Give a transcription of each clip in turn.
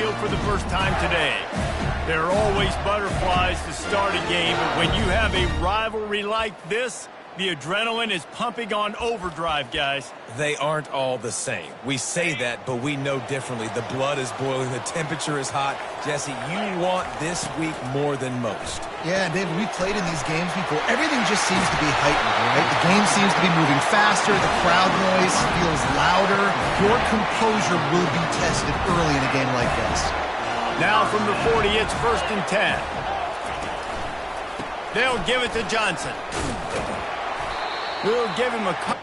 field for the first time today. There are always butterflies to start a game, but when you have a rivalry like this, the adrenaline is pumping on overdrive, guys. They aren't all the same. We say that, but we know differently. The blood is boiling. The temperature is hot. Jesse, you want this week more than most. Yeah, and David, we've played in these games before. Everything just seems to be heightened, right? The game seems to be moving faster. The crowd noise feels louder. Your composure will be tested early in a game like this. Now from the 40, it's 1st and 10. They'll give it to Johnson. We'll give him a cut.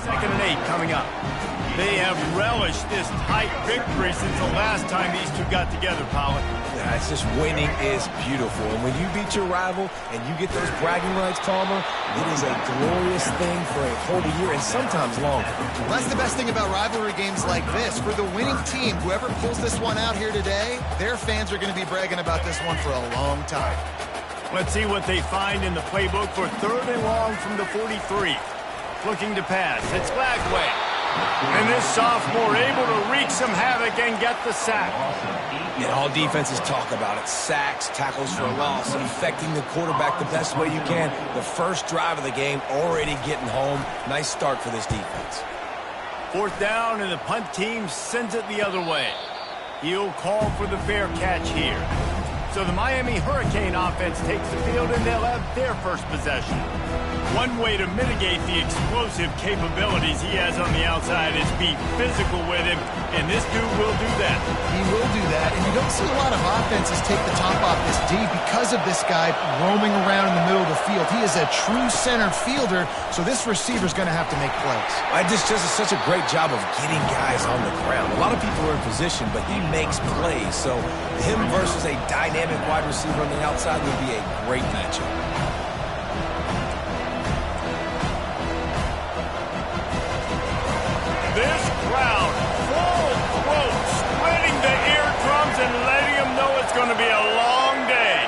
Second and 8 coming up. They have relished this tight victory since the last time these two got together, Pollard. Yeah, it's just winning is beautiful. And when you beat your rival and you get those bragging rights, Palmer, it is a glorious thing for a whole year and sometimes longer. Well, that's the best thing about rivalry games like this. For the winning team, whoever pulls this one out here today, their fans are going to be bragging about this one for a long time. Let's see what they find in the playbook for 3rd and long from the 43. Looking to pass. It's Glagway. And this sophomore able to wreak some havoc and get the sack. And all defenses talk about it. Sacks, tackles for a loss, affecting the quarterback the best way you can. The first drive of the game already getting home. Nice start for this defense. 4th down, and the punt team sends it the other way. He'll call for the fair catch here. So the Miami Hurricane offense takes the field, and they'll have their first possession. One way to mitigate the explosive capabilities he has on the outside is be physical with him, and this dude will do that. He will do that, and you don't see a lot of offenses take the top off this D because of this guy roaming around in the middle of the field. He is a true center fielder, so this receiver's going to have to make plays. This just is such a great job of getting guys on the ground. A lot of people are in position, but he makes plays, so him versus a dynamic wide receiver on the outside would be a great matchup. This crowd, full throat, splitting the eardrums and letting them know it's going to be a long day.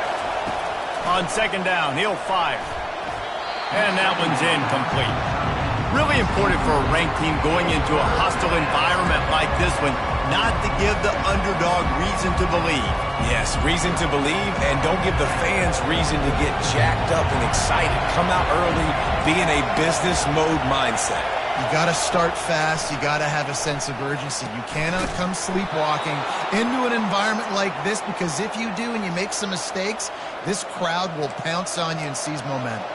On 2nd down, he'll fire. And that one's incomplete. Really important for a ranked team going into a hostile environment like this one, not to give the underdog reason to believe. Yes, reason to believe, and don't give the fans reason to get jacked up and excited. Come out early, be in a business mode mindset. You got to start fast. You got to have a sense of urgency. You cannot come sleepwalking into an environment like this, because if you do and you make some mistakes, this crowd will pounce on you and seize momentum.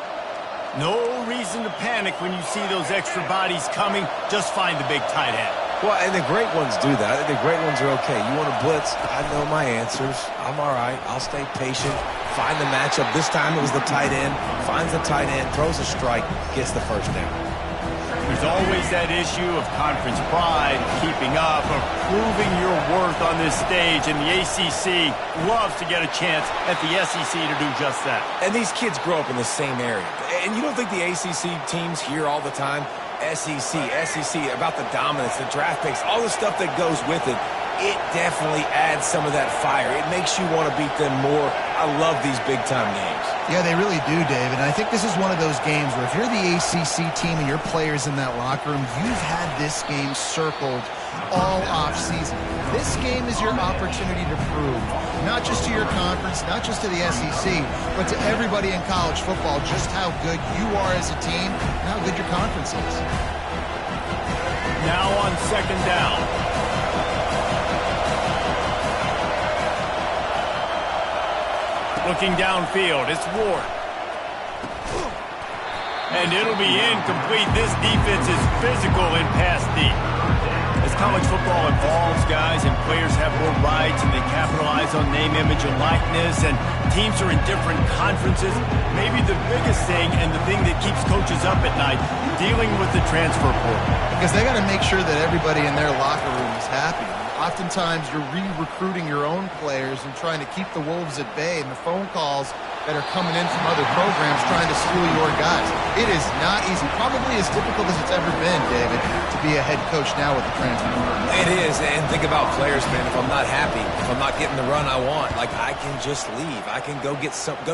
No reason to panic when you see those extra bodies coming. Just find the big tight end. Well, and the great ones do that. I think the great ones are okay. You want to blitz? I know my answers. I'm all right. I'll stay patient. Find the matchup. This time it was the tight end. Finds the tight end, throws a strike, gets the first down. There's always that issue of conference pride, keeping up, of proving your worth on this stage, and the ACC loves to get a chance at the SEC to do just that. And these kids grow up in the same area. And you don't think the ACC teams hear all the time, SEC, about the dominance, the draft picks, all the stuff that goes with it. It definitely adds some of that fire. It makes you want to beat them more. I love these big-time games. Yeah, they really do, David. And I think this is one of those games where if you're the ACC team and your players in that locker room, you've had this game circled all offseason. This game is your opportunity to prove, not just to your conference, not just to the SEC, but to everybody in college football, just how good you are as a team and how good your conference is. Now on 2nd down. Looking downfield, it's Ward. And it'll be incomplete. This defense is physical and pass deep. As college football evolves, guys, and players have more rights and they capitalize on name, image, and likeness, and teams are in different conferences, maybe the biggest thing and the thing that keeps coaches up at night, dealing with the transfer portal. Because they got to make sure that everybody in their locker room is happy. Oftentimes, you're re-recruiting your own players and trying to keep the Wolves at bay, and the phone calls that are coming in from other programs trying to steal your guys. It is not easy. Probably as difficult as it's ever been, David, to be a head coach now with the transfer portal. It is, and think about players, man. If I'm not happy, if I'm not getting the run I want, like, I can just leave. I can go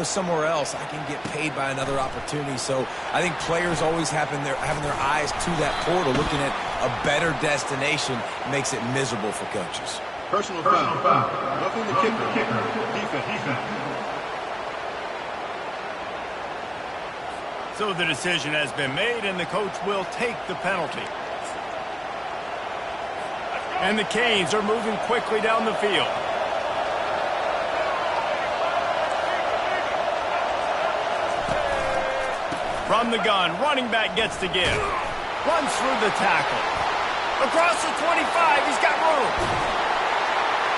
somewhere else. I can get paid by another opportunity. So I think players always having their eyes to that portal, looking at a better destination, makes it miserable for coaches. Personal foul. Roughing the kicker. Defense. So the decision has been made, and the coach will take the penalty. And the Canes are moving quickly down the field. From the gun, running back gets to give. Runs through the tackle. Across the 25, he's got room.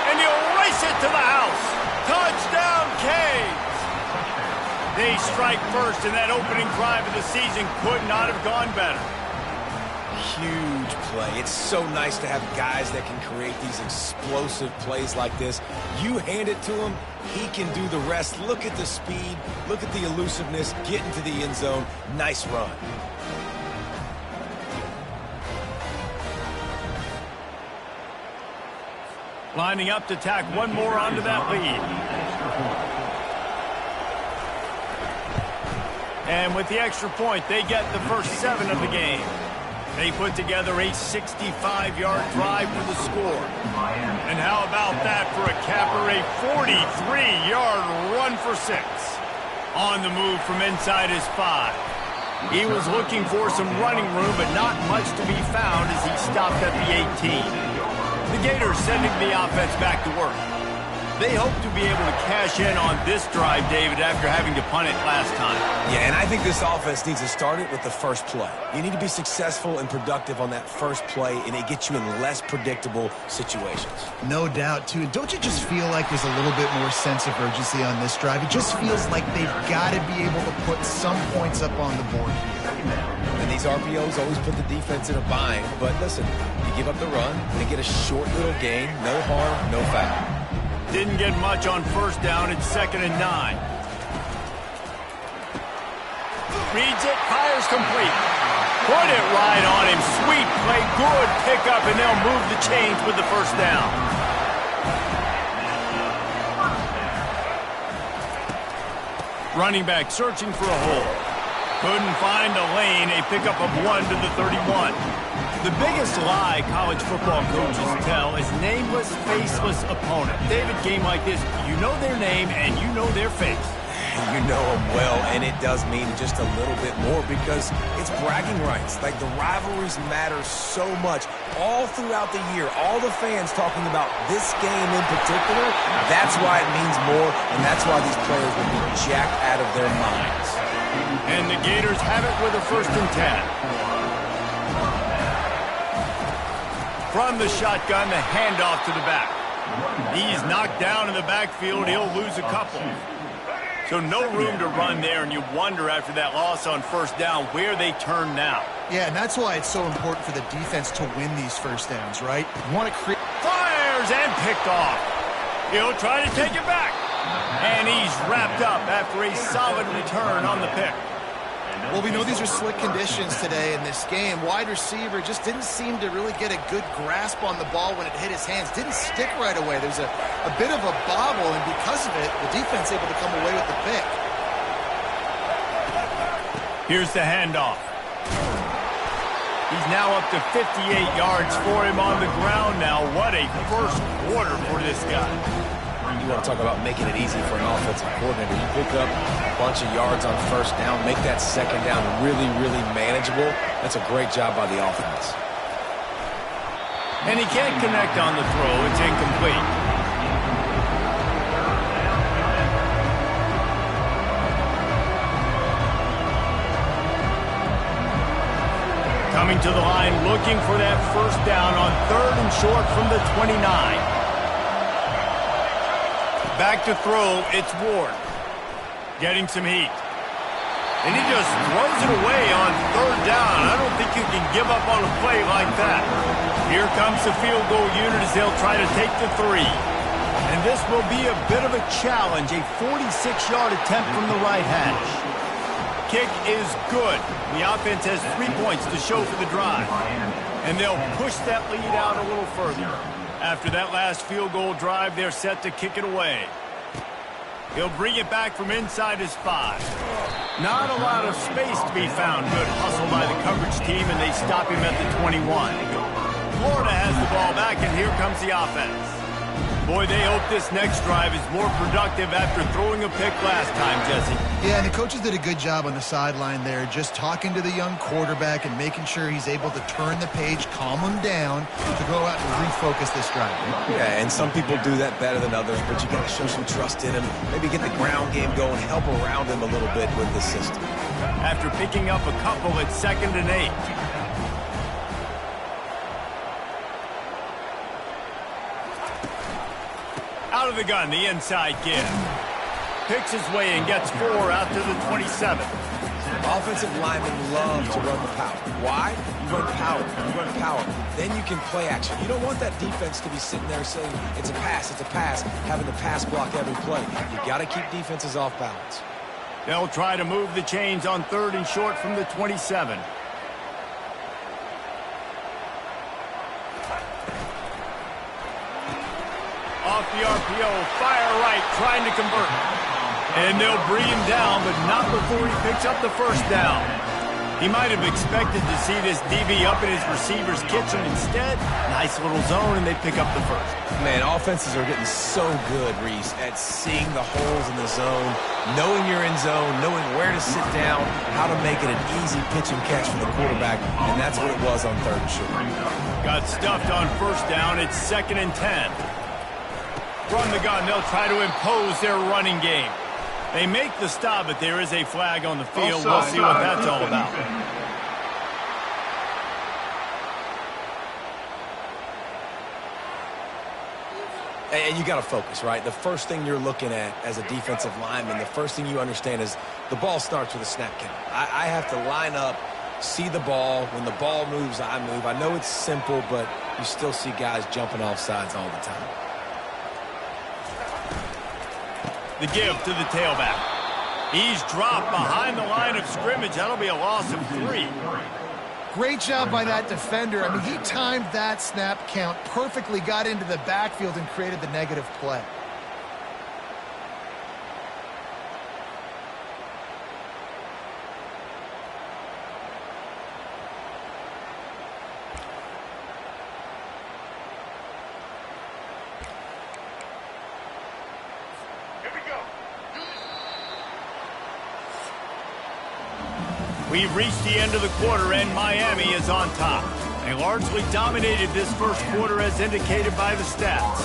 And he'll race it to the house. Touchdown, Canes! They strike first, and that opening drive of the season could not have gone better. Huge play. It's so nice to have guys that can create these explosive plays like this. You hand it to him, he can do the rest. Look at the speed. Look at the elusiveness. Get into the end zone. Nice run. Lining up to tack one more onto that lead. And with the extra point, they get the first 7 of the game. They put together a 65-yard drive for the score. And how about that for a capper, a 43-yard run for 6. On the move from inside his 5. He was looking for some running room, but not much to be found as he stopped at the 18. The Gators sending the offense back to work. They hope to be able to cash in on this drive, David, after having to punt it last time. Yeah, and I think this offense needs to start it with the first play. You need to be successful and productive on that first play, and it gets you in less predictable situations. No doubt, too. Don't you just feel like there's a little bit more sense of urgency on this drive? It just feels like they've got to be able to put some points up on the board here. And these RPOs always put the defense in a bind. But listen, you give up the run, they get a short little gain, no harm, no foul. Didn't get much on first down. It's 2nd and 9. Reads it, fires complete. Put it right on him. Sweet play, good pickup, and they'll move the chains with the first down. Running back searching for a hole. Couldn't find a lane. A pickup of 1 to the 31. The biggest lie college football coaches tell is nameless, faceless opponent. David, game like this, you know their name and you know their face. You know them well, and it does mean just a little bit more because it's bragging rights. Like, the rivalries matter so much all throughout the year. All the fans talking about this game in particular, that's why it means more, and that's why these players will be jacked out of their minds. And the Gators have it with a 1st and 10. From the shotgun, the handoff to the back. He's knocked down in the backfield. He'll lose a couple. So no room to run there, and you wonder after that loss on first down where they turn now. Yeah, and that's why it's so important for the defense to win these first downs, right? You want to create... Fires and picked off. He'll try to take it back. And he's wrapped up after a solid return on the pick. Well, we know these are slick conditions today in this game. Wide receiver just didn't seem to really get a good grasp on the ball when it hit his hands. Didn't stick right away. There's a bit of a bobble, and because of it, the defense able to come away with the pick. Here's the handoff. He's now up to 58 yards for him on the ground now. What a first quarter for this guy. You want to talk about making it easy for an offensive coordinator. You pick up a bunch of yards on first down, make that second down really, really manageable. That's a great job by the offense. And he can't connect on the throw. It's incomplete. Coming to the line, looking for that first down on 3rd and short from the 29. Back to throw, it's Ward. Getting some heat. And he just throws it away on 3rd down. I don't think you can give up on a play like that. Here comes the field goal unit as they'll try to take the 3. And this will be a bit of a challenge, a 46-yard attempt from the right hash. Kick is good. The offense has 3 points to show for the drive. And they'll push that lead out a little further. After that last field goal drive, they're set to kick it away. He'll bring it back from inside his 5. Not a lot of space to be found. Good hustle by the coverage team, and they stop him at the 21. Florida has the ball back, and here comes the offense. Boy, they hope this next drive is more productive after throwing a pick last time, Jesse. Yeah, and the coaches did a good job on the sideline there, just talking to the young quarterback and making sure he's able to turn the page, calm him down to go out and refocus this drive. Yeah, and some people do that better than others, but you got to show some trust in him, maybe get the ground game going, help around him a little bit with the system. After picking up a couple, it's 2nd and 8. Out of the gun, the inside give. Picks his way and gets 4 out to the 27. Offensive linemen love to run the power. Why? You run power. You run power. Then you can play action. You don't want that defense to be sitting there saying, it's a pass, having to pass block every play. You got to keep defenses off balance. They'll try to move the chains on 3rd and short from the 27. Off the RPO, fire right, trying to convert. And they'll bring him down, but not before he picks up the first down. He might have expected to see this DB up in his receiver's kitchen. Instead, nice little zone, and they pick up the first. Man, offenses are getting so good, Reese, at seeing the holes in the zone, knowing you're in zone, knowing where to sit down, how to make it an easy pitch and catch for the quarterback, and that's what it was on 3rd and short. Got stuffed on first down. It's 2nd and 10. From the gun, they'll try to impose their running game. They make the stop, but there is a flag on the field. We'll see what that's all about. And you got to focus, right? The first thing you're looking at as a defensive lineman, the first thing you understand is the ball starts with a snap count. I have to line up, see the ball. When the ball moves, I move. I know it's simple, but you still see guys jumping off sides all the time. The give to the tailback. He's dropped behind the line of scrimmage. That'll be a loss of 3. Great job by that defender. I mean, he timed that snap count perfectly, got into the backfield and created the negative play. We've reached the end of the quarter, and Miami is on top. They largely dominated this first quarter as indicated by the stats.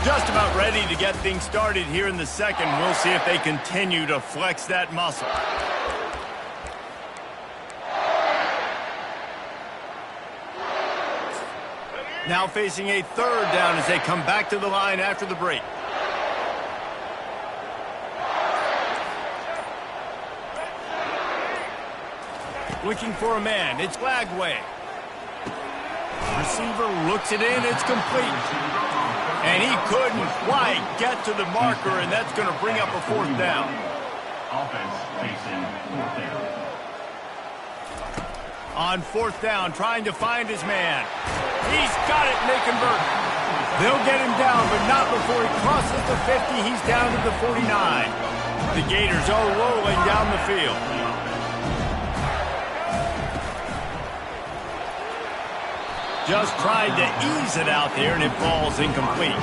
Just about ready to get things started here in the second. We'll see if they continue to flex that muscle. Now facing a 3rd down as they come back to the line after the break. Looking for a man. It's Lagway. Receiver looks it in. It's complete. And he couldn't quite get to the marker, and that's going to bring up a 4th down. Offense facing 4th down. On 4th down, trying to find his man. He's got it, and they convert. They'll get him down, but not before he crosses the 50. He's down to the 49. The Gators are rolling down the field. Just tried to ease it out there, and it falls incomplete.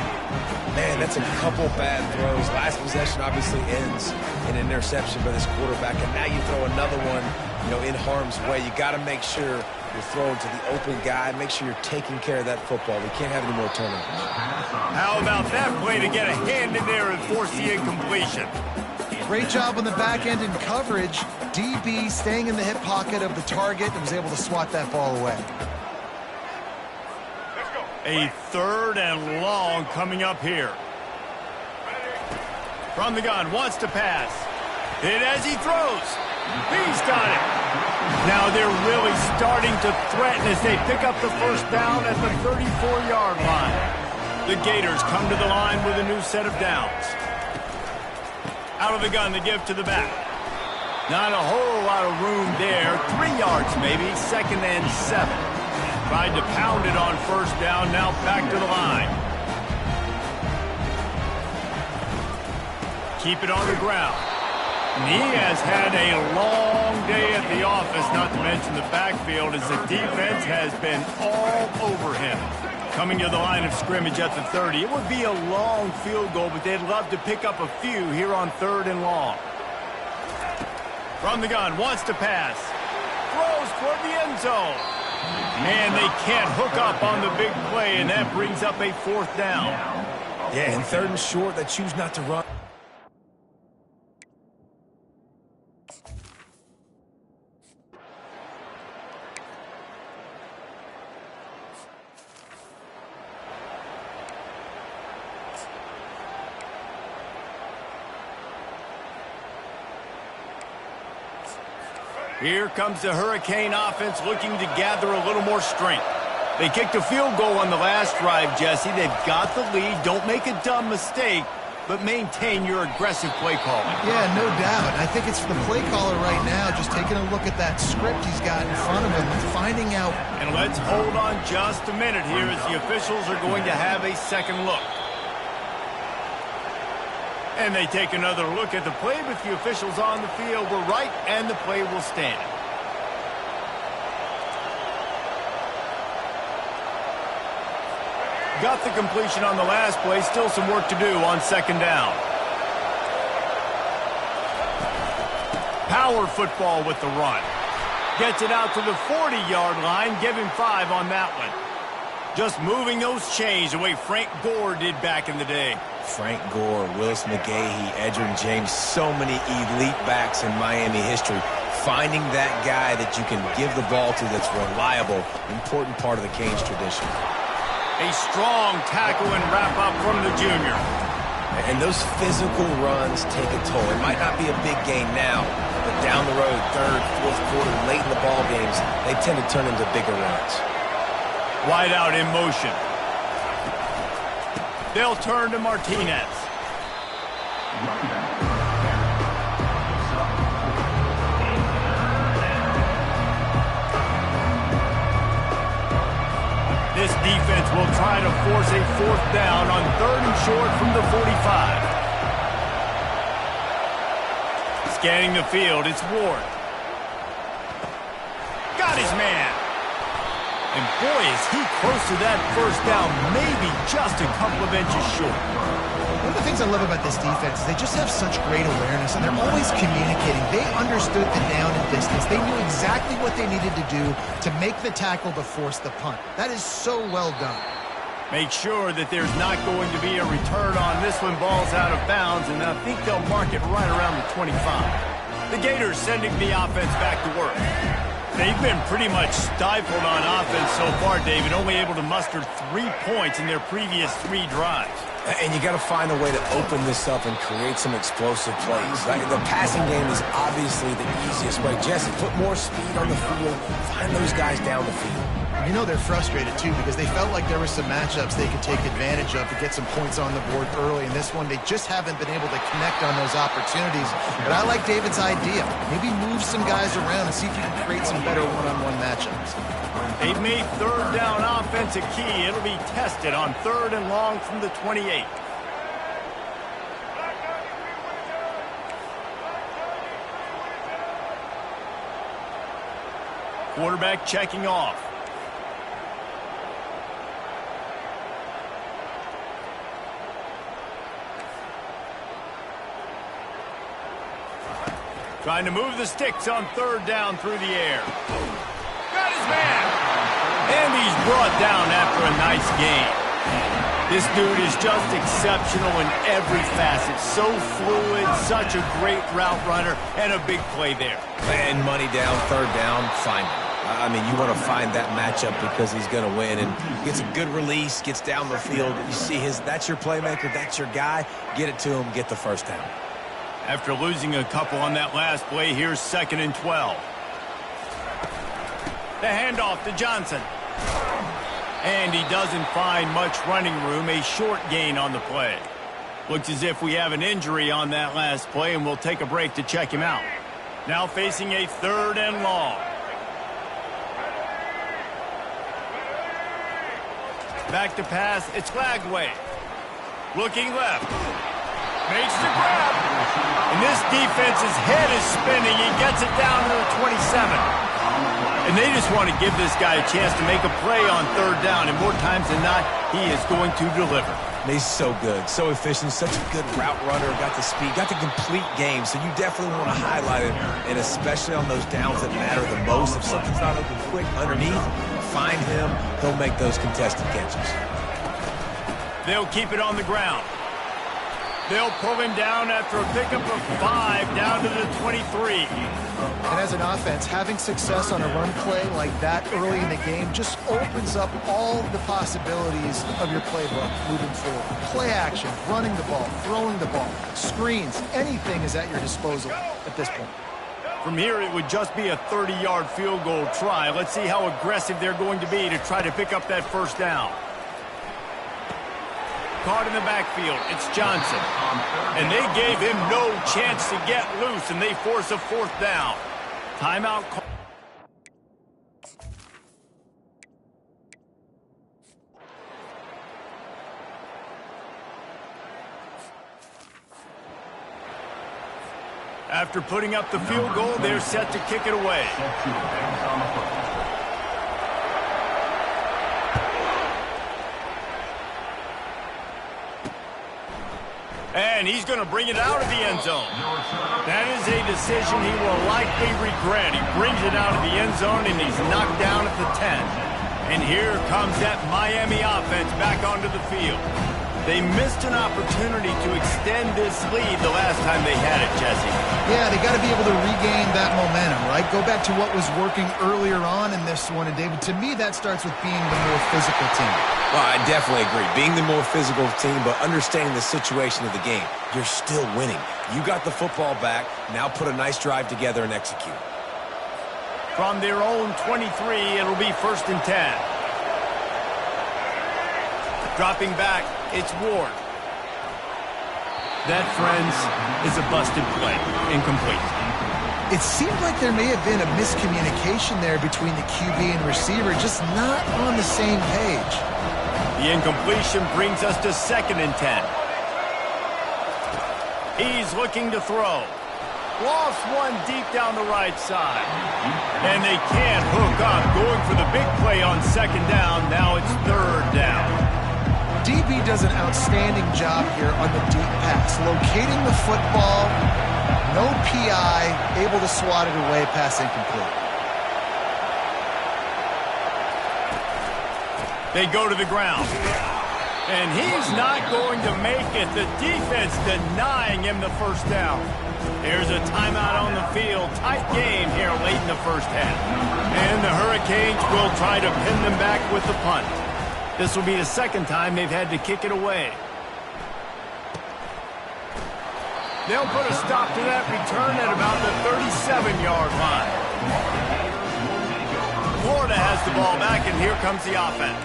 Man, that's a couple bad throws. Last possession obviously ends in an interception by this quarterback, and now you throw another one, in harm's way. You got to make sure you're throwing to the open guy. Make sure you're taking care of that football. We can't have any more turnovers. How about that play to get a hand in there and force the incompletion? Great job on the back end in coverage. DB staying in the hip pocket of the target and was able to swat that ball away. A 3rd and long coming up here. From the gun, wants to pass. Hit as he throws. He's got it. Now they're really starting to threaten as they pick up the first down at the 34-yard line. The Gators come to the line with a new set of downs. Out of the gun, they give to the back. Not a whole lot of room there. 3 yards maybe, 2nd and 7. Tried to pound it on first down, now back to the line. Keep it on the ground. And he has had a long day at the office, not to mention the backfield, as the defense has been all over him. Coming to the line of scrimmage at the 30. It would be a long field goal, but they'd love to pick up a few here on 3rd and long. From the gun, wants to pass. Throws toward the end zone. And they can't hook up on the big play, and that brings up a 4th down. Yeah, and 3rd and short, they choose not to run. Here comes the Hurricane offense looking to gather a little more strength. They kicked a field goal on the last drive, Jesse. They've got the lead. Don't make a dumb mistake, but maintain your aggressive play calling. Yeah, no doubt. I think it's the play caller right now just taking a look at that script he's got in front of him and finding out. And let's hold on just a minute here as the officials are going to have a second look. And they take another look at the play, but the officials on the field were right, and the play will stand. Got the completion on the last play. Still some work to do on 2nd down. Power football with the run. Gets it out to the 40-yard line. Give him 5 on that one. Just moving those chains the way Frank Gore did back in the day. Frank Gore, Willis McGahee, Edgerrin James, so many elite backs in Miami history. Finding that guy that you can give the ball to that's reliable, important part of the Canes tradition. A strong tackle and wrap-up from the junior. And those physical runs take a toll. It might not be a big gain now, but down the road, 3rd, 4th quarter, late in the ball games, they tend to turn into bigger runs. Wide out in motion. They'll turn to Martinez. This defense will try to force a 4th down on 3rd and short from the 45. Scanning the field, it's Ward. Got his man. And boy, is he close to that first down, maybe just a couple of inches short. One of the things I love about this defense is they just have such great awareness, and they're always communicating. They understood the down and distance. They knew exactly what they needed to do to make the tackle to force the punt. That is so well done. Make sure that there's not going to be a return on this one. Ball's out of bounds, and I think they'll mark it right around the 25. The Gators sending the offense back to work. They've been pretty much stifled on offense so far, David, only able to muster 3 points in their previous 3 drives. And you got to find a way to open this up and create some explosive plays. The passing game is obviously the easiest way. Jesse, put more speed on the field. Find those guys down the field. You know they're frustrated, too, because they felt like there were some matchups they could take advantage of to get some points on the board early. In this one, they just haven't been able to connect on those opportunities. But I like David's idea. Maybe move some guys around and see if you can create some better one-on-one matchups. They've made 3rd down offense a key. It'll be tested on 3rd and long from the 28. Quarterback checking off. Trying to move the sticks on 3rd down through the air. Got his man. And he's brought down after a nice gain. This dude is just exceptional in every facet. So fluid, such a great route runner, and a big play there. And money down, 3rd down, fine. I mean, you want to find that matchup because he's going to win and gets a good release, gets down the field. You see that's your playmaker, that's your guy. Get it to him, get the first down. After losing a couple on that last play, here's 2nd and 12. The handoff to Johnson. And he doesn't find much running room, a short gain on the play. Looks as if we have an injury on that last play, and we'll take a break to check him out. Now facing a 3rd and long. Back to pass, it's Lagway. Looking left. Makes the grab. And this defense's head is spinning. He gets it down to the 27. And they just want to give this guy a chance to make a play on 3rd down. And more times than not, he is going to deliver. He's so good, so efficient, such a good route runner, got the speed, got the complete game. So you definitely want to highlight it, and especially on those downs that matter the most. If something's not open quick underneath, find him. He'll make those contested catches. They'll keep it on the ground. They'll pull him down after a pickup of 5 down to the 23. And as an offense, having success on a run play like that early in the game just opens up all the possibilities of your playbook moving forward. Play action, running the ball, throwing the ball, screens, anything is at your disposal at this point. From here, it would just be a 30-yard field goal try. Let's see how aggressive they're going to be to try to pick up that first down. Caught in the backfield, it's Johnson. And they gave him no chance to get loose, and they force a 4th down. Timeout call. After putting up the field goal, they're set to kick it away. And he's going to bring it out of the end zone. That is a decision he will likely regret. He brings it out of the end zone, and he's knocked down at the 10. And here comes that Miami offense back onto the field. They missed an opportunity to extend this lead the last time they had it, Jesse. Yeah, they got to be able to regain that momentum, right? Go back to what was working earlier on in this one. And, David, to me, that starts with being the more physical team. Well, I definitely agree. Being the more physical team, but understanding the situation of the game. You're still winning. You got the football back. Now put a nice drive together and execute. From their own 23, it'll be 1st and 10. Dropping back, it's Ward. That, friends, is a busted play. Incomplete. It seemed like there may have been a miscommunication there between the QB and receiver, just not on the same page. The incompletion brings us to 2nd and 10. He's looking to throw. Lost one deep down the right side. And they can't hook up, going for the big play on 2nd down. Now it's 3rd down. DB does an outstanding job here on the deep pass, locating the football, no PI, able to swat it away, pass incomplete. They go to the ground. And he's not going to make it. The defense denying him the first down. There's a timeout on the field. Tight game here late in the first half. And the Hurricanes will try to pin them back with the punt. This will be the 2nd time they've had to kick it away. They'll put a stop to that return at about the 37-yard line. Florida has the ball back, and here comes the offense.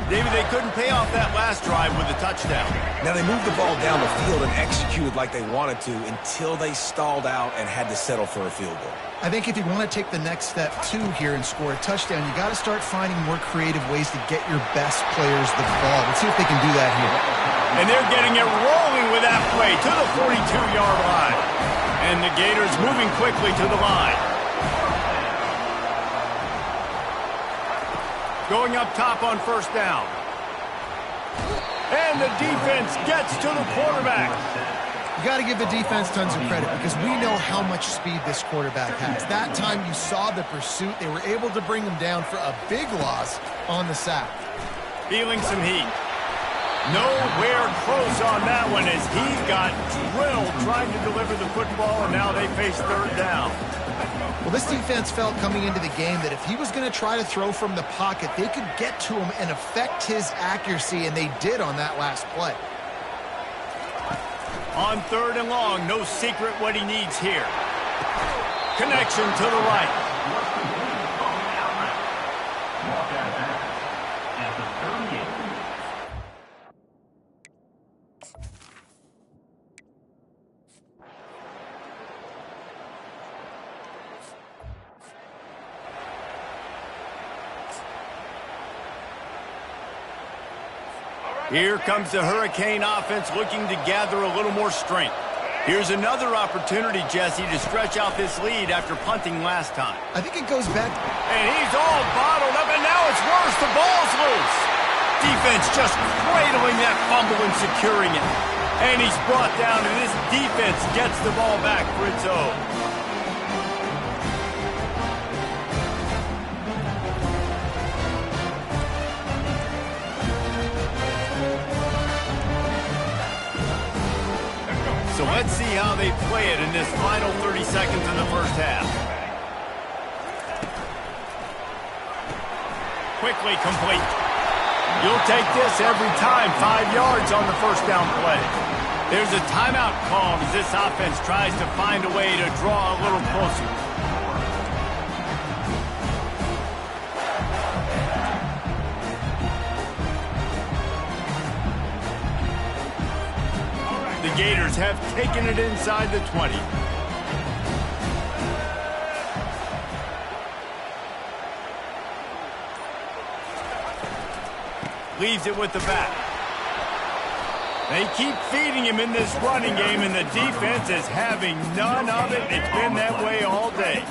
David, they couldn't pay off that last drive with a touchdown. Now, they moved the ball down the field and executed like they wanted to until they stalled out and had to settle for a field goal. I think if you want to take the next step, too, here and score a touchdown, you got to start finding more creative ways to get your best players the ball. Let's see if they can do that here. And they're getting it rolling with that play to the 42-yard line. And the Gators moving quickly to the line. Going up top on 1st down. And the defense gets to the quarterback. You got to give the defense tons of credit because we know how much speed this quarterback has. That time you saw the pursuit. They were able to bring him down for a big loss on the sack. Feeling some heat. Nowhere close on that one as he got drilled trying to deliver the football, and now they face 3rd down. Well, this defense felt coming into the game that if he was going to try to throw from the pocket, they could get to him and affect his accuracy, and they did on that last play. On 3rd and long, no secret what he needs here. Connection to the right. Here comes the Hurricane offense looking to gather a little more strength. Here's another opportunity, Jesse, to stretch out this lead after punting last time. I think it goes back. And he's all bottled up, and now it's worse. The ball's loose. Defense just cradling that fumble and securing it. And he's brought down, and this defense gets the ball back for its own. So let's see how they play it in this final 30 seconds in the first half. Quickly complete. You'll take this every time. 5 yards on the first down play. There's a timeout called as this offense tries to find a way to draw a little closer. The Gators have taken it inside the 20. Leaves it with the back. They keep feeding him in this running game, and the defense is having none of it. It's been that way all day.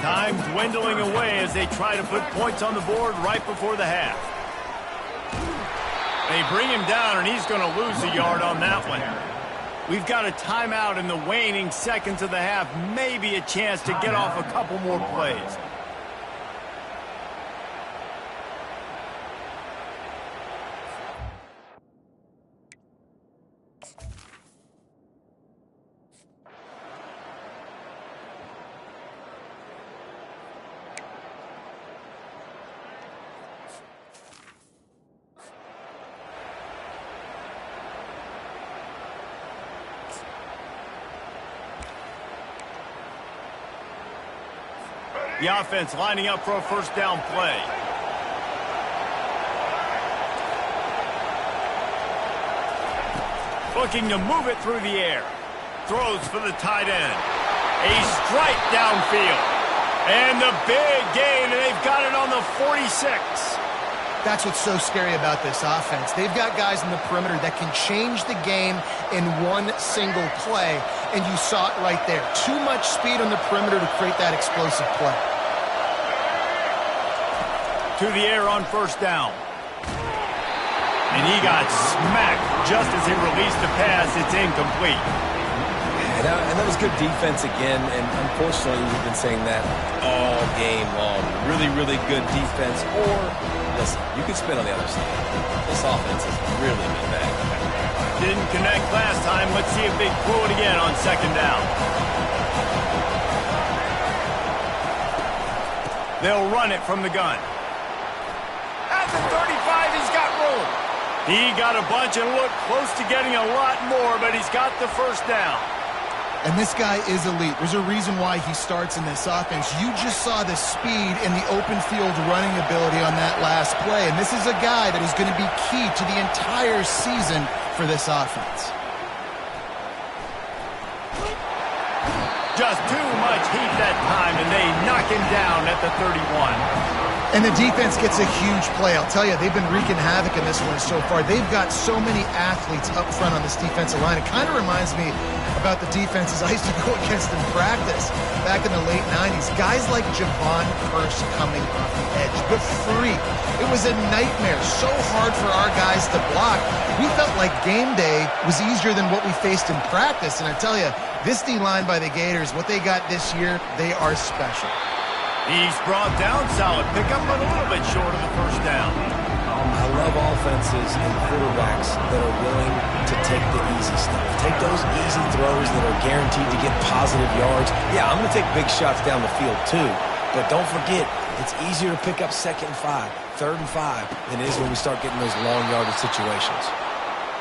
Time dwindling away as they try to put points on the board right before the half. They bring him down, and he's going to lose a yard on that one. We've got a timeout in the waning seconds of the half. Maybe a chance to get off a couple more plays. The offense lining up for a first down play. Looking to move it through the air. Throws for the tight end. A strike downfield. And the big gain, and they've got it on the 46. That's what's so scary about this offense. They've got guys in the perimeter that can change the game in one single play, and you saw it right there. Too much speed on the perimeter to create that explosive play. To the air on first down. And he got smacked just as he released the pass. It's incomplete. And that was good defense again, and unfortunately we've been saying that all game long. Really, really good defense, or, listen, you could spin on the other side. This offense has really been bad. Didn't connect last time. Let's see if they throw it again on second down. They'll run it from the gun. At the 35, he's got room. He got a bunch and looked close to getting a lot more, but he's got the first down. And this guy is elite. There's a reason why he starts in this offense. You just saw the speed and the open field running ability on that last play. And this is a guy that is going to be key to the entire season for this offense. Just too much heat that time, and they knock him down at the 31. And the defense gets a huge play. I'll tell you, they've been wreaking havoc in this one so far. They've got so many athletes up front on this defensive line. It kind of reminds me about the defenses I used to go against in practice back in the late 90s. Guys like Javon Curse coming off the edge, the free. It was a nightmare. So hard for our guys to block. We felt like game day was easier than what we faced in practice. And I tell you, this D-line by the Gators, what they got this year, they are special. He's brought down, solid pickup, but a little bit short of the first down. I love offenses and quarterbacks that are willing to take the easy stuff. Take those easy throws that are guaranteed to get positive yards. Yeah, I'm going to take big shots down the field too, but don't forget, it's easier to pick up 2nd and 5, 3rd and 5 than it is when we start getting those long yardage situations.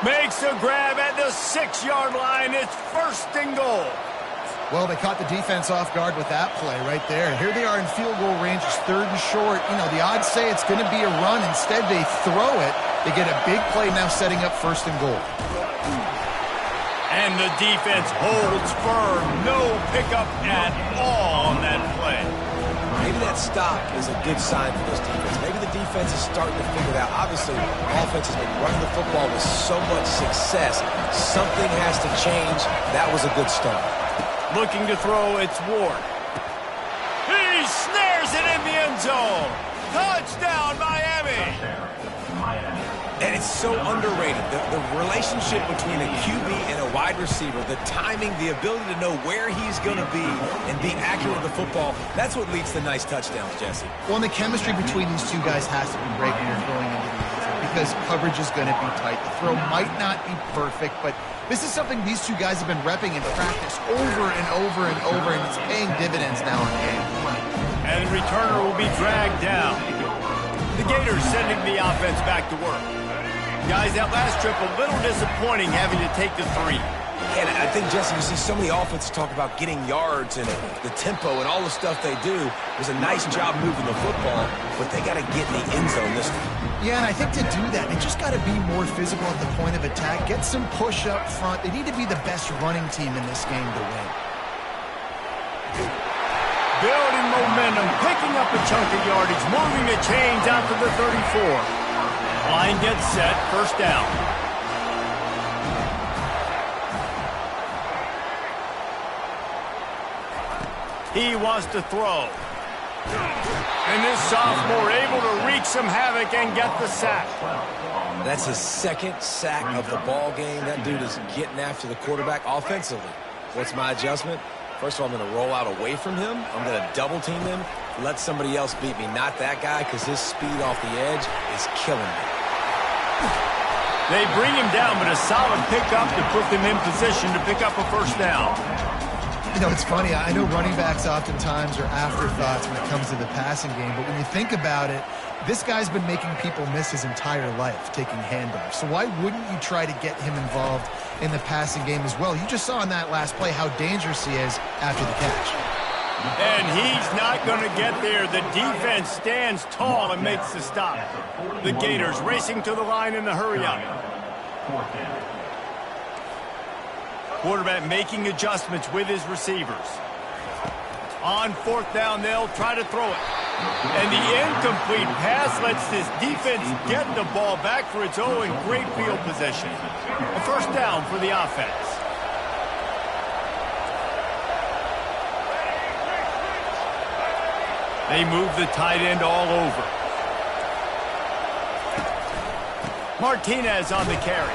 Makes a grab at the 6-yard line. It's 1st and goal. Well, they caught the defense off guard with that play right there. Here they are in field goal range. It's 3rd and short. You know, the odds say it's going to be a run. Instead, they throw it. They get a big play now setting up 1st and goal. And the defense holds firm. No pickup at all on that play. Maybe that stop is a good sign for this defense. Maybe the defense is starting to figure it out. Obviously, offense has been running the football with so much success. Something has to change. That was a good start. Looking to throw, it's Ward. He snares it in the end zone. Touchdown, Miami. And it's so underrated. The relationship between a QB and a wide receiver, the timing, the ability to know where he's going to be and be accurate with the football, that's what leads to nice touchdowns, Jesse. Well, and the chemistry between these two guys has to be great when you're throwing into the end zone because coverage is going to be tight. The throw might not be perfect, but this is something these two guys have been repping in practice over and over and over, and it's paying dividends now in game. And the returner will be dragged down. The Gators sending the offense back to work. Guys, that last trip a little disappointing having to take the 3. And I think, Jesse, you see so many offenses talk about getting yards and the tempo and all the stuff they do. It was a nice job moving the football, but they got to get in the end zone this time. Yeah, and I think to do that, they just got to be more physical at the point of attack, get some push up front. They need to be the best running team in this game to win. Building momentum, picking up a chunk of yardage, moving the chains out to the 34. Line gets set, 1st down. He wants to throw. And this sophomore able to wreak some havoc and get the sack. That's his 2nd sack of the ball game. That dude is getting after the quarterback offensively. What's my adjustment? First of all, I'm going to roll out away from him. I'm going to double team him. Let somebody else beat me, not that guy, because his speed off the edge is killing me. They bring him down, but a solid pickup to put them in position to pick up a 1st down. You know, it's funny. I know running backs oftentimes are afterthoughts when it comes to the passing game, but when you think about it, this guy's been making people miss his entire life taking handoffs. So why wouldn't you try to get him involved in the passing game as well? You just saw in that last play how dangerous he is after the catch. And he's not going to get there. The defense stands tall and makes the stop. The Gators racing to the line in the hurry-up. Quarterback making adjustments with his receivers. On 4th down, they'll try to throw it. And the incomplete pass lets this defense get the ball back for its own great field position. A 1st down for the offense. They move the tight end all over. Martinez on the carry.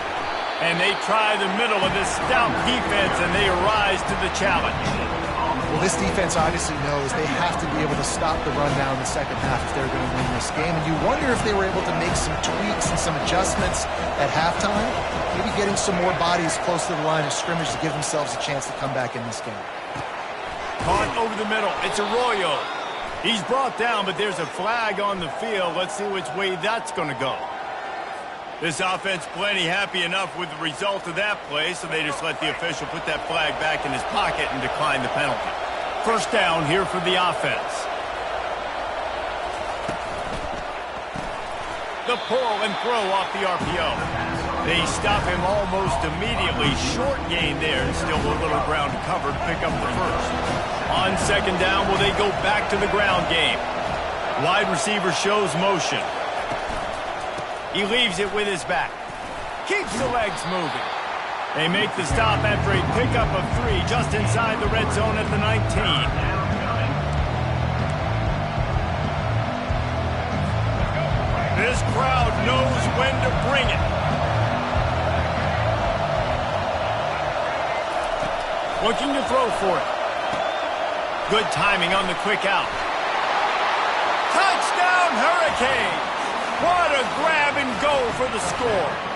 And they try the middle of this stout defense, and they rise to the challenge. Well, this defense obviously knows they have to be able to stop the run now in the 2nd half if they're going to win this game. And you wonder if they were able to make some tweaks and some adjustments at halftime, maybe getting some more bodies close to the line of scrimmage to give themselves a chance to come back in this game. Caught over the middle. It's Arroyo. He's brought down, but there's a flag on the field. Let's see which way that's going to go. This offense plenty happy enough with the result of that play, so they just let the official put that flag back in his pocket and decline the penalty. 1st down here for the offense. The pull and throw off the RPO. They stop him almost immediately. Short gain there, and still a little ground to cover to pick up the 1st. On 2nd down, will they go back to the ground game? Wide receiver shows motion. He leaves it with his back. Keeps the legs moving. They make the stop after a pickup of 3 just inside the red zone at the 19. This crowd knows when to bring it. Looking to throw for it. Good timing on the quick out. Touchdown, Hurricanes! What a grab and go for the score.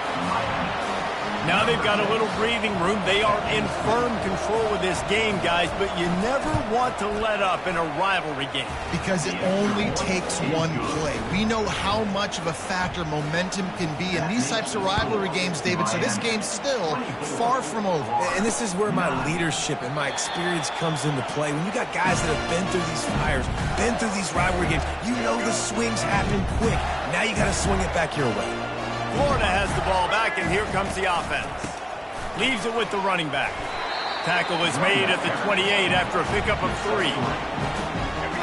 Now they've got a little breathing room. They are in firm control of this game, guys, but you never want to let up in a rivalry game. Because it only takes one play. We know how much of a factor momentum can be in these types of rivalry games, David, so this game's still far from over. And this is where my leadership and my experience comes into play. When you got guys that have been through these fires, been through these rivalry games, you know the swings happen quick. Now you got to swing it back your way. Florida has the ball back, and here comes the offense. Leaves it with the running back. Tackle is made at the 28 after a pickup of 3.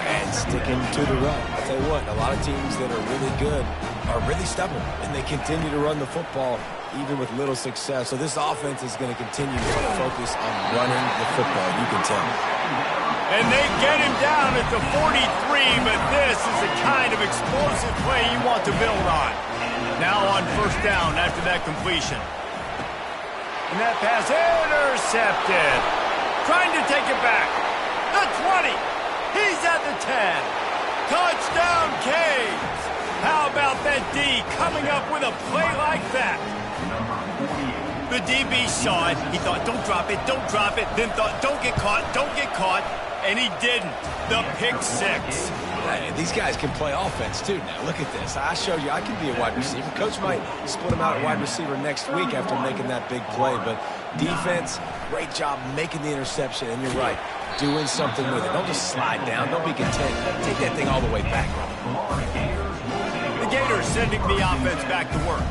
And sticking to the run. I'll tell you what, a lot of teams that are really good are really stubborn, and they continue to run the football even with little success. So this offense is going to continue to focus on running the football, you can tell. And they get him down at the 43, but this is the kind of explosive play you want to build on. Now on first down after that completion. And that pass intercepted. Trying to take it back. The 20. He's at the 10. Touchdown, Canes. How about that D coming up with a play like that? The DB saw it. He thought, don't drop it, don't drop it. Then thought, don't get caught, don't get caught. And he didn't. The pick 6. Hey, these guys can play offense, too, now. Look at this. I showed you I can be a wide receiver. Coach might split him out at wide receiver next week after making that big play. But defense, great job making the interception. And you're right, doing something with it. Don't just slide down. Don't be content. Take that thing all the way back. The Gators sending the offense back to work.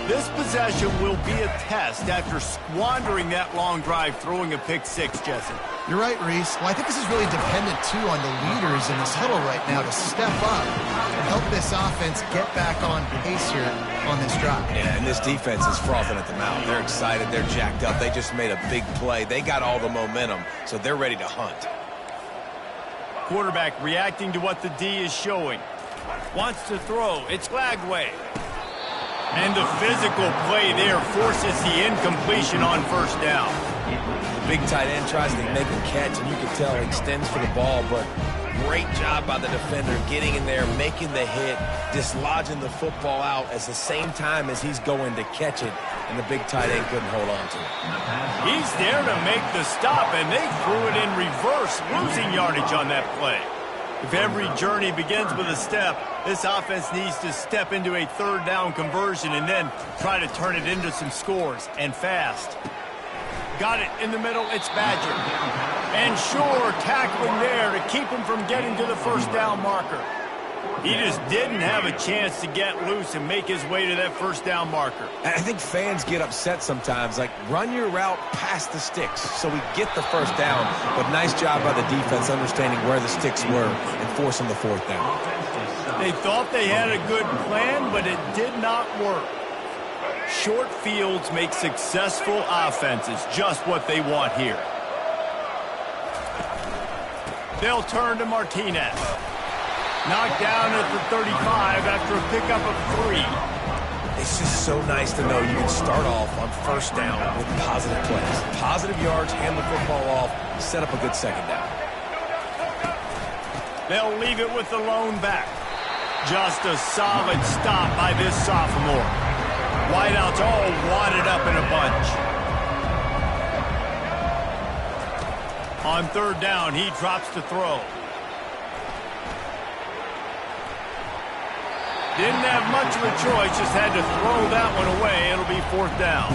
This possession will be a test after squandering that long drive, throwing a pick 6, Jesse. You're right, Reese. Well, I think this is really dependent, too, on the leaders in this huddle right now to step up and help this offense get back on pace here on this drive. Yeah, and this defense is frothing at the mouth. They're excited. They're jacked up. They just made a big play. They got all the momentum, so they're ready to hunt. Quarterback reacting to what the D is showing. Wants to throw. It's Lagway. And the physical play there forces the incompletion on first down. The big tight end tries to make a catch, and you can tell he extends for the ball, but great job by the defender getting in there, making the hit, dislodging the football out at the same time as he's going to catch it, and the big tight end couldn't hold on to it. He's there to make the stop, and they threw it in reverse, losing yardage on that play. If every journey begins with a step, this offense needs to step into a third down conversion and then try to turn it into some scores, and fast. Got it in the middle, it's Badger. And sure, tackling there to keep him from getting to the first down marker. He just didn't have a chance to get loose and make his way to that first down marker. And I think fans get upset sometimes, like run your route past the sticks so we get the first down. But nice job by the defense understanding where the sticks were and forcing the fourth down. They thought they had a good plan, but it did not work. Short fields make successful offenses just what they want here. They'll turn to Martinez. Knocked down at the 35 after a pickup of 3. It's just so nice to know you can start off on first down with positive plays. Positive yards, hand the football off, set up a good second down. They'll leave it with the lone back. Just a solid stop by this sophomore. Wideouts all wadded up in a bunch. On third down, he drops to throw. Didn't have much of a choice, just had to throw that one away. It'll be fourth down.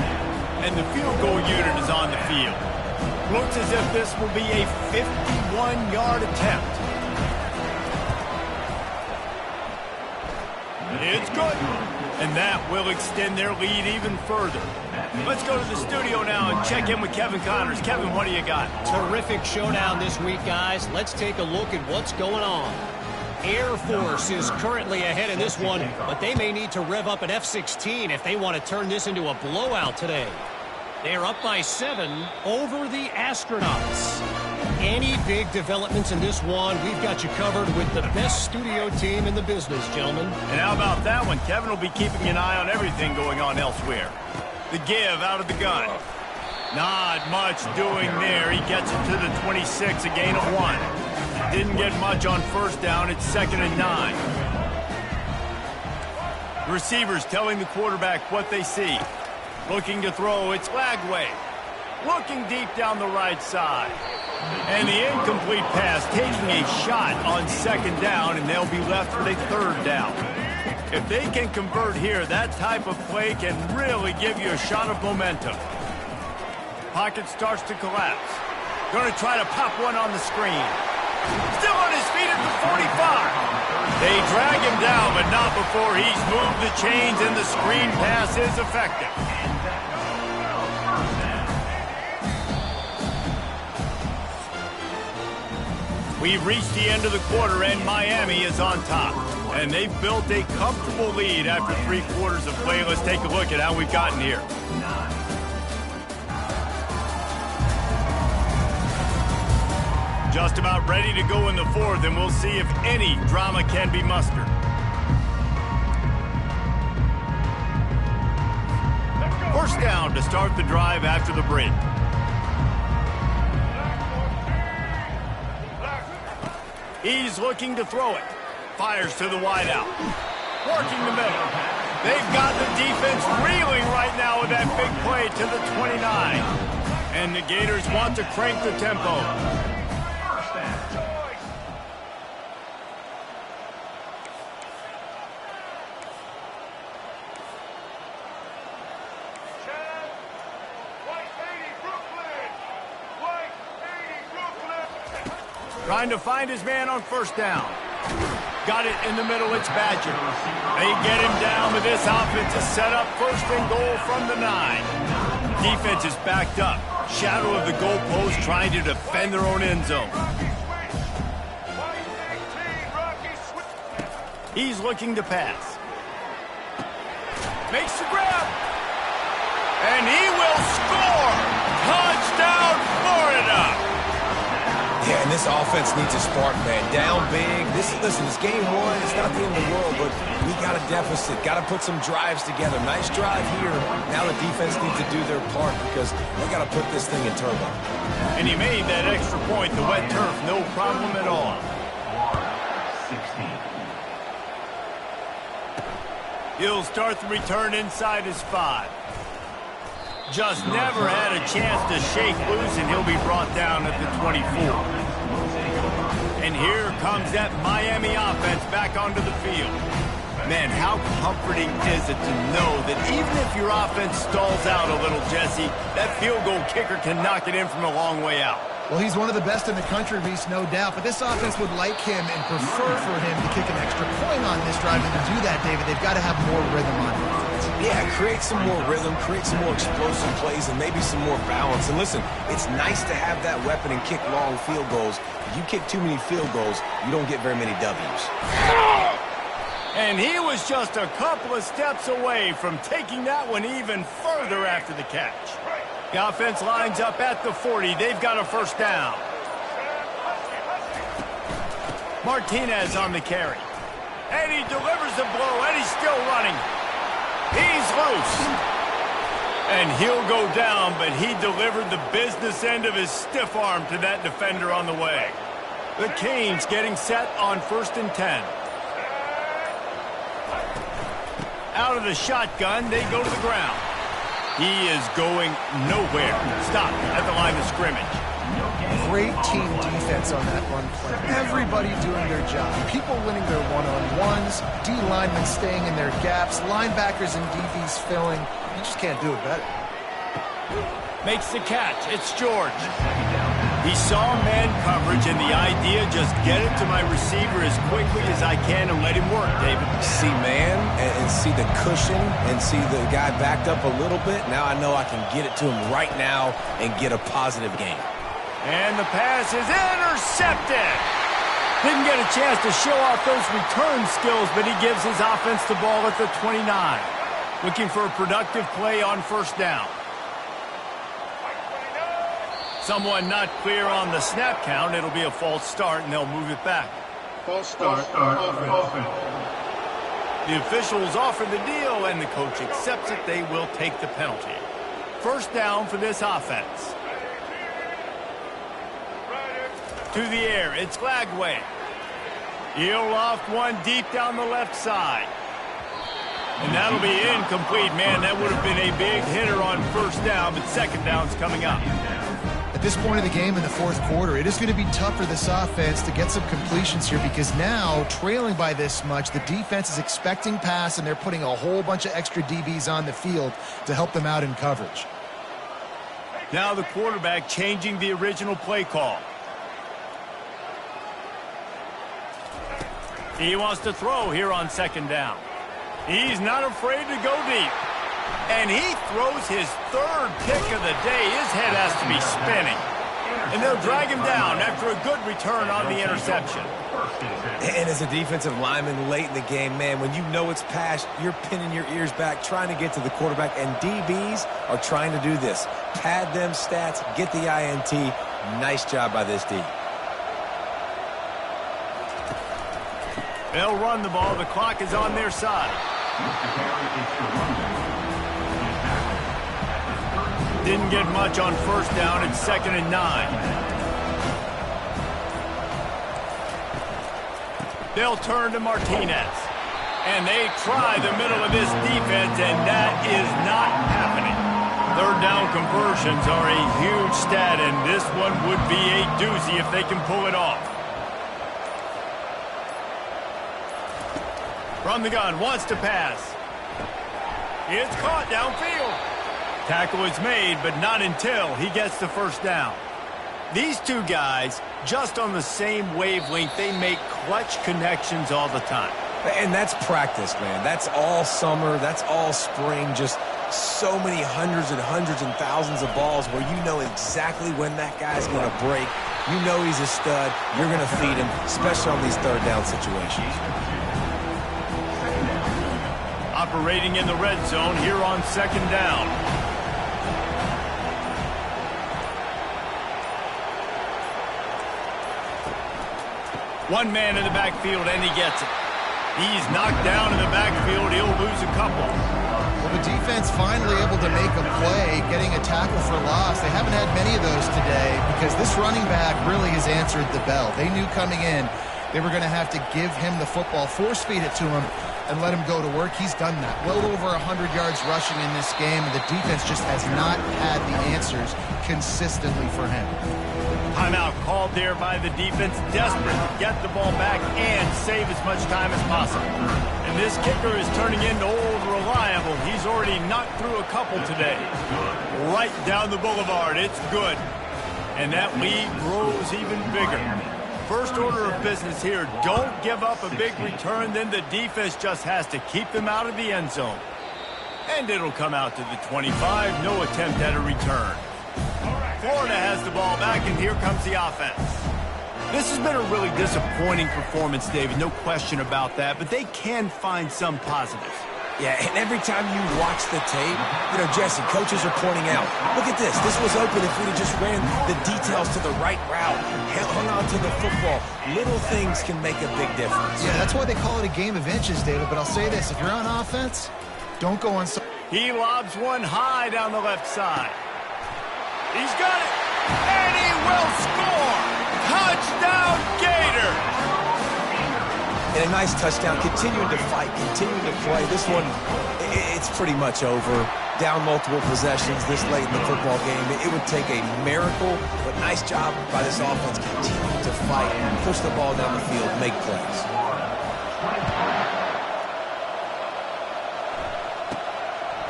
And the field goal unit is on the field. Looks as if this will be a 51-yard attempt. It's good. And that will extend their lead even further. Let's go to the studio now and check in with Kevin Connors. Kevin, what do you got? Terrific showdown this week, guys. Let's take a look at what's going on. Air Force is currently ahead in this one, but they may need to rev up an F-16 if they want to turn this into a blowout today. They're up by 7 over the Astronauts. Any big developments in this one, we've got you covered with the best studio team in the business, gentlemen. And how about that one? Kevin will be keeping an eye on everything going on elsewhere. The give out of the gun. Not much doing there. He gets it to the 26, a gain of 1. Didn't get much on first down. It's 2nd and 9. Receivers telling the quarterback what they see. Looking to throw, it's Lagway. Looking deep down the right side. And the incomplete pass taking a shot on second down, and they'll be left with a third down. If they can convert here, that type of play can really give you a shot of momentum. Pocket starts to collapse. Going to try to pop one on the screen. Still on his feet at the 45. They drag him down, but not before he's moved the chains and the screen pass is effective. We've reached the end of the quarter, and Miami is on top. And they've built a comfortable lead after 3 quarters of play. Let's take a look at how we've gotten here. Just about ready to go in the 4th, and we'll see if any drama can be mustered. First down to start the drive after the break. He's looking to throw it. Fires to the wideout. Working the middle. They've got the defense reeling right now with that big play to the 29. And the Gators want to crank the tempo. Trying to find his man on first down. Got it in the middle, it's Badger. They get him down, but this offense is set up 1st and goal from the 9. Defense is backed up. Shadow of the goalpost trying to defend their own end zone. He's looking to pass. Makes the grab. And he will score! Touchdown, Florida! Yeah, and this offense needs a spark, man. Down big. Listen, this game 1. It's not the end of the world, but we got a deficit. Got to put some drives together. Nice drive here. Now the defense needs to do their part because they got to put this thing in turbo. And he made that extra point. The wet turf, no problem at all. 16. He'll start the return inside his 5. Just never had a chance to shake loose, and he'll be brought down at the 24. And here comes that Miami offense back onto the field. Man, how comforting is it to know that even if your offense stalls out a little, Jesse, that field goal kicker can knock it in from a long way out. Well, he's one of the best in the country, Reese, no doubt. But this offense would like him and prefer for him to kick an extra point on this drive. And to do that, David, they've got to have more rhythm on offense. Yeah, create some more rhythm, create some more explosive plays, and maybe some more balance. And listen, it's nice to have that weapon and kick long field goals. If you kick too many field goals, you don't get very many W's. And he was just a couple of steps away from taking that one even further after the catch. The offense lines up at the 40. They've got a first down. Martinez on the carry. And he delivers the blow, and he's still running. He's loose. And he'll go down, but he delivered the business end of his stiff arm to that defender on the way. The Canes getting set on 1st and 10. Out of the shotgun, they go to the ground. He is going nowhere. Stop at the line of scrimmage. Great team defense on that run play. Everybody doing their job. People winning their one-on-ones, D linemen staying in their gaps, linebackers and DBs filling. You just can't do it better. Makes the catch. It's George. He saw man coverage, and the idea, just get it to my receiver as quickly as I can and let him work, David. See man and see the cushion and see the guy backed up a little bit. Now I know I can get it to him right now and get a positive gain. And the pass is intercepted. Didn't get a chance to show off those return skills, but he gives his offense the ball at the 29. Looking for a productive play on first down. Someone not clear on the snap count. It'll be a false start, and they'll move it back. False start, offense. The officials offer the deal, and the coach accepts it. They will take the penalty. First down for this offense. To the air, it's Lagway. He'll loft one deep down the left side. And that'll be incomplete. Man, that would have been a big hitter on first down, but second down's coming up. At this point of the game in the fourth quarter, it is going to be tough for this offense to get some completions here because now, trailing by this much, the defense is expecting pass, and they're putting a whole bunch of extra DBs on the field to help them out in coverage. Now the quarterback changing the original play call. He wants to throw here on second down. He's not afraid to go deep. And he throws his third pick of the day. His head has to be spinning. And they'll drag him down after a good return on the interception. And as a defensive lineman late in the game, man, when you know it's past, you're pinning your ears back, trying to get to the quarterback. And DBs are trying to do this. Pad them stats, get the INT. Nice job by this D. They'll run the ball. The clock is on their side. Didn't get much on first down. It's 2nd and 9. They'll turn to Martinez. And they try the middle of this defense, and that is not happening. Third down conversions are a huge stat, and this one would be a doozy if they can pull it off. From the gun, wants to pass. It's caught downfield. Tackle is made, but not until he gets the first down. These two guys, just on the same wavelength, they make clutch connections all the time. And that's practice, man. That's all summer. That's all spring. Just so many hundreds and thousands of balls where you know exactly when that guy's going to break. You know he's a stud. You're going to feed him, especially on these third down situations. Operating in the red zone here on second down. One man in the backfield, and he gets it. He's knocked down in the backfield. He'll lose a couple. Well, the defense finally able to make a play, getting a tackle for loss. They haven't had many of those today because this running back really has answered the bell. They knew coming in they were going to have to give him the football, force feed it to him, and let him go to work. He's done that. Well over 100 yards rushing in this game, and the defense just has not had the answers consistently for him. Timeout called there by the defense, desperate to get the ball back and save as much time as possible. And this kicker is turning into old reliable. He's already knocked through a couple today. Right down the boulevard. It's good. And that lead grows even bigger. First order of business here, don't give up a big return, then the defense just has to keep them out of the end zone. And it'll come out to the 25, no attempt at a return. Florida has the ball back, and here comes the offense. This has been a really disappointing performance, David, no question about that, but they can find some positives. Yeah, and every time you watch the tape, you know, Jesse, coaches are pointing out, look at this. This was open if we'd have just ran the details to the right route, hung on to the football. Little things can make a big difference. Yeah, that's why they call it a game of inches, David. But I'll say this, if you're on offense, don't go on... He lobs one high down the left side. He's got it, and he will score! Touchdown, Gator! And a nice touchdown, continuing to fight, continuing to play. This one, it's pretty much over. Down multiple possessions this late in the football game. It would take a miracle, but nice job by this offense continuing to fight, push the ball down the field, make plays.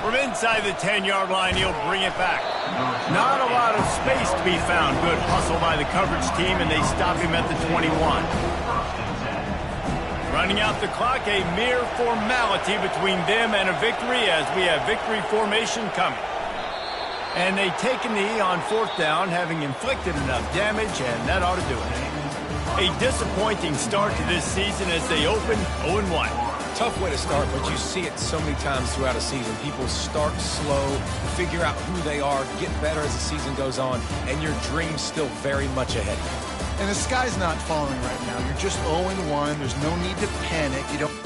From inside the 10-yard line, he'll bring it back. Not a lot of space to be found. Good hustle by the coverage team, and they stop him at the 21. Running out the clock, a mere formality between them and a victory as we have victory formation coming. And they take a knee on fourth down, having inflicted enough damage, and that ought to do it. A disappointing start to this season as they open 0-1. Tough way to start, but you see it so many times throughout a season. People start slow, figure out who they are, get better as the season goes on, and your dream's still very much ahead. And the sky's not falling right now. You're just 0-1. There's no need to panic. You don't